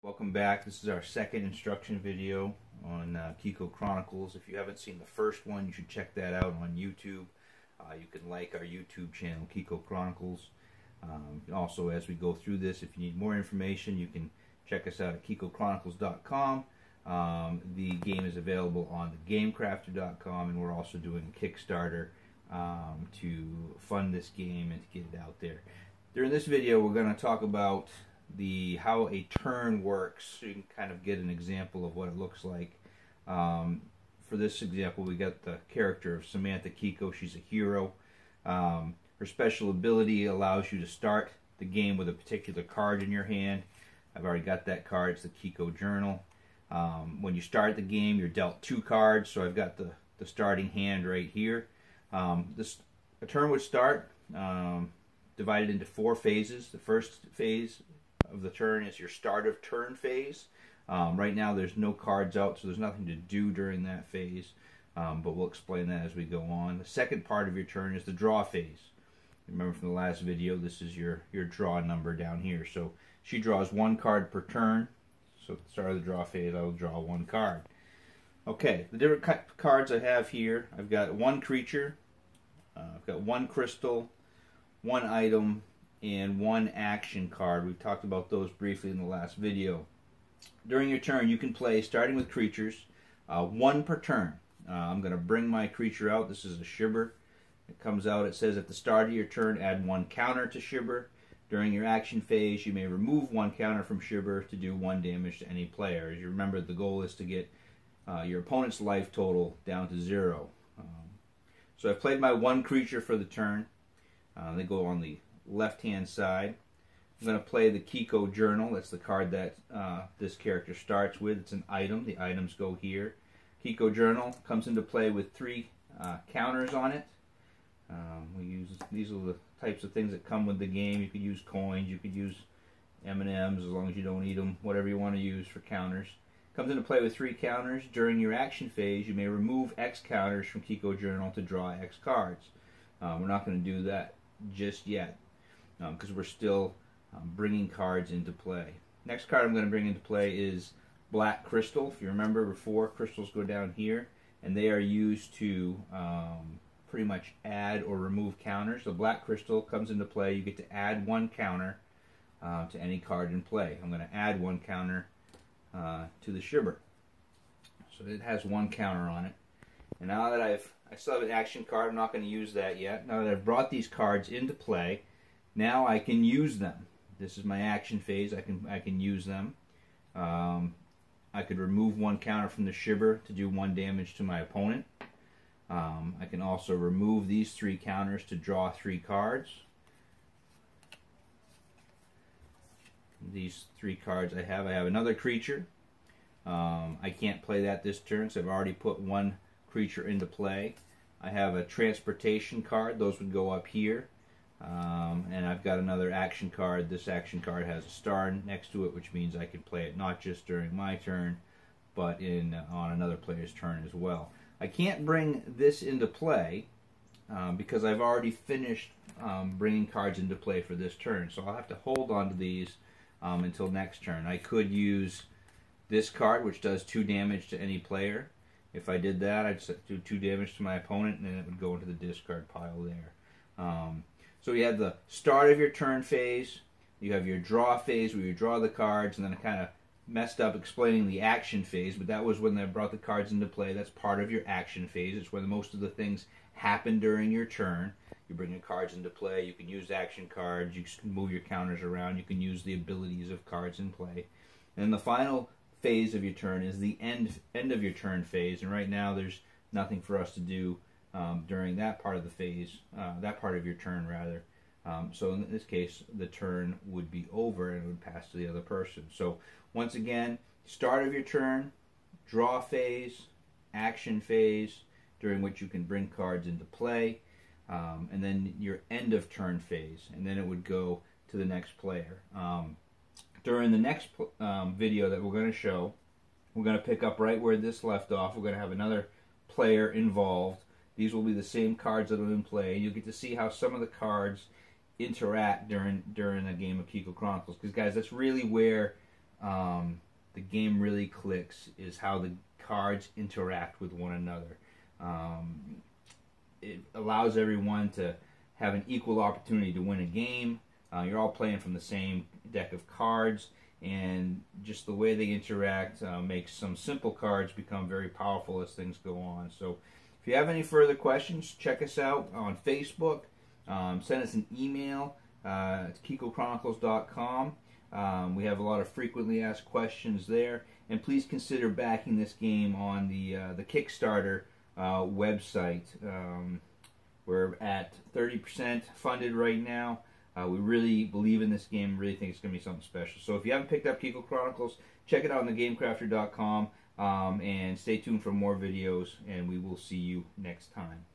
Welcome back. This is our second instruction video on Keko Chronicles. If you haven't seen the first one, you should check that out on YouTube. You can like our YouTube channel, Keko Chronicles. Also, as we go through this, if you need more information, you can check us out at kekochronicles.com. The game is available on thegamecrafter.com, and we're also doing a Kickstarter to fund this game and to get it out there. During this video, we're going to talk about how a turn works, so you can kind of get an example of what it looks like. For this example, we got the character of Samantha Keko. She's a hero. Her special ability allows you to start the game with a particular card in your hand. I've already got that card. It's the Keko Journal. When you start the game, you're dealt 2 cards, so I've got the starting hand right here. A turn would start divided into 4 phases. The first phase of the turn is your start of turn phase. Right now there's no cards out, so there's nothing to do during that phase, but we'll explain that as we go on. The second part of your turn is the draw phase. Remember from the last video, this is your draw number down here. So she draws 1 card per turn. So at the start of the draw phase, I will draw 1 card. Okay, the different cards I have here, I've got 1 creature, I've got 1 crystal, 1 item, and 1 action card. We've talked about those briefly in the last video. During your turn, you can play, starting with creatures, 1 per turn. I'm going to bring my creature out. This is a Shiver. It comes out, it says at the start of your turn, add 1 counter to Shiver. During your action phase, you may remove 1 counter from Shiver to do 1 damage to any player. As you remember, the goal is to get your opponent's life total down to 0. So I've played my 1 creature for the turn. They go on the left-hand side. I'm going to play the Keko Journal. That's the card that this character starts with. It's an item. The items go here. Keko Journal comes into play with 3 counters on it. These are the types of things that come with the game. You could use coins. You could use M&Ms as long as you don't eat them. Whatever you want to use for counters. Comes into play with 3 counters. During your action phase, you may remove X counters from Keko Journal to draw X cards. We're not going to do that just yet, because we're still bringing cards into play. Next card I'm going to bring into play is Black Crystal. If you remember before, crystals go down here, and they are used to pretty much add or remove counters. So Black Crystal comes into play. You get to add 1 counter to any card in play. I'm going to add 1 counter to the Shiver. So it has 1 counter on it. And now that I still have an action card, I'm not going to use that yet. Now that I've brought these cards into play, now I can use them. This is my action phase. I can use them. I could remove 1 counter from the Shiver to do 1 damage to my opponent. I can also remove these 3 counters to draw 3 cards. These 3 cards I have another creature. I can't play that this turn, so I've already put 1 creature into play. I have a transportation card. Those would go up here. And I've got another action card. This action card has a star next to it, which means I can play it not just during my turn, but on another player's turn as well. I can't bring this into play because I've already finished bringing cards into play for this turn. So I'll have to hold on to these until next turn. I could use this card, which does 2 damage to any player. If I did that, I'd do 2 damage to my opponent, and then it would go into the discard pile there. So you have the start of your turn phase, you have your draw phase where you draw the cards, and then I kind of messed up explaining the action phase, but that was when I brought the cards into play. That's part of your action phase. It's where most of the things happen during your turn. You bring your cards into play, you can use action cards, you can move your counters around, you can use the abilities of cards in play. And the final phase of your turn is the end of your turn phase, and right now there's nothing for us to do during that part of the phase, that part of your turn rather. So in this case, the turn would be over and it would pass to the other person. So once again, start of your turn, draw phase, action phase, during which you can bring cards into play, and then your end of turn phase, and then it would go to the next player. During the next video that we're going to show, we're going to pick up right where this left off. We're going to have another player involved. These will be the same cards that are in play. You'll get to see how some of the cards interact during a game of Keko Chronicles. Because guys, that's really where the game really clicks is how the cards interact with one another. It allows everyone to have an equal opportunity to win a game. You're all playing from the same deck of cards, and just the way they interact makes some simple cards become very powerful as things go on. So if you have any further questions, check us out on Facebook. Send us an email at KekoChronicles.com. We have a lot of frequently asked questions there, and please consider backing this game on the Kickstarter website. We're at 30% funded right now. We really believe in this game, really think it's going to be something special. So if you haven't picked up Keko Chronicles, check it out on thegamecrafter.com, and stay tuned for more videos, and we will see you next time.